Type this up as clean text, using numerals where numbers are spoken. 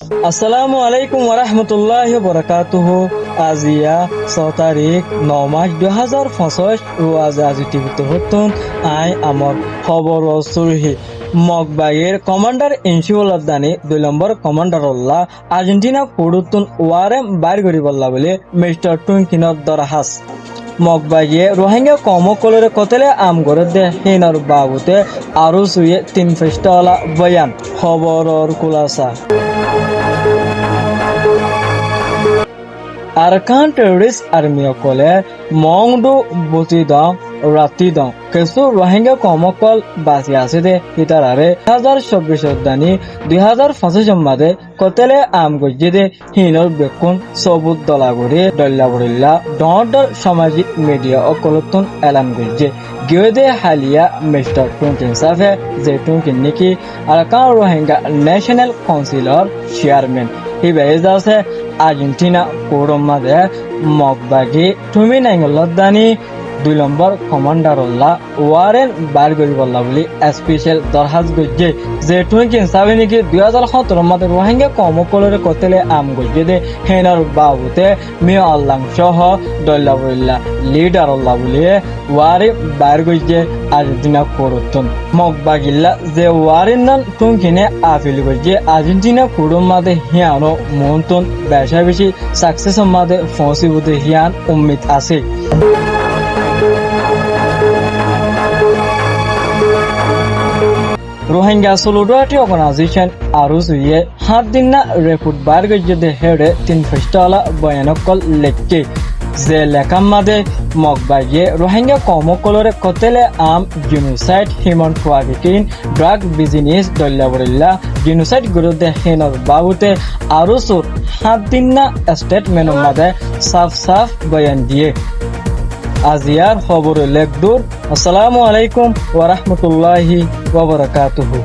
আসসালামু আলাইকুম ওরহমতুল্লাহি বারাকাতুহু। আজিয়া 6 তারিখ 9 মাস 2025 রোজ আজি টিভিতে হতুন আই আমার খবর সুরহি মগবাইয়ের কমান্ডার ইনশিউল্লাহ দানি 2 নম্বর কমান্ডার উল্লাহ আর্জেন্টিনা কুড়ুতুন ওয়ারেম বাইর করি বললা বলে মিস্টার টুইনকিনর দরহাস মগবাইয়ে রোহিঙ্গা কমকলরে কতলে আম করে দে হিনার বাবুতে আরো সুয়ে 3 ফেস্টাওয়ালা বয়ান খবরর কুলাসা আরকান টেররিস্ট আর্মিসকলে মংডু বতি দং রাতি দং কিছু রোহিঙ্গা কমকল বাঁচি আছে দে হিতারারে 2024 দানি 2025 মাদে কতেলে আম গজ্জে দে হিনর বেকুন সবুত দলাগরি দল্লাবরিল্লা ডর সামাজিক মিডিয়া অকলতন এলান গজ্জে গিয়ে হালিয়া মিস্টার টুনকিন সাফে যে টুনকিন নাকি Arakan Rohingya national councillor chairman হিবেজ আছে আর্জেন্টিনা কোরমাদে মগবাগি তুমি নাইঙ্গলদানি 2 নম্বর কমান্ডারুল্লাহ ওয়ারেন বারগরি বল্লা বলি স্পেশাল দরহাজ গজ্জে যে টুইকিন সাবে নাকি 2017 মাদে রোহিঙ্গা কমকলরে কতেলে আম গজ্জে দে হেনার বাবুতে মিয়া আল্লাহ সহ দল্লাবুল্লাহ লিডারুল্লাহ বলি ওয়ারে বার গজ্জে আর্জেন্টিনা কোরতন মগবাগিল্লা যে ওয়ারেন নান টুইকিনে আপিল গজ্জে আর্জেন্টিনা কোরমাদে হিয়ানো মন্তন বেশা বেশি সাকসেস মাদে ফসিবুতে হিয়ান উম্মিদ আছে রোহিঙ্গা সোলিডারিটি অর্গানাইজেশন আরো সুয়ে 7 দিন না রেপুট বার গজ্জে হেডে 3 ফেস্টাওয়ালা বয়ানকল লেখকে যে লেখার মাদে মগবাইয়ে রোহিঙ্গা কমকলরে কতেলে আম genocide human trafficking drug business দল্লাবরিল্লা জেনোসাইড বিরুদ্ধে হেনর বাবুতে আরো 7 দিন না স্টেটমেন্টের মাদে সাফ বয়ান দিয়ে আজিয়ার খবর লেখদুর। আসসালামু আলাইকুম ওয়া রাহমাতুল্লাহি ওয়া বারাকাতুহু।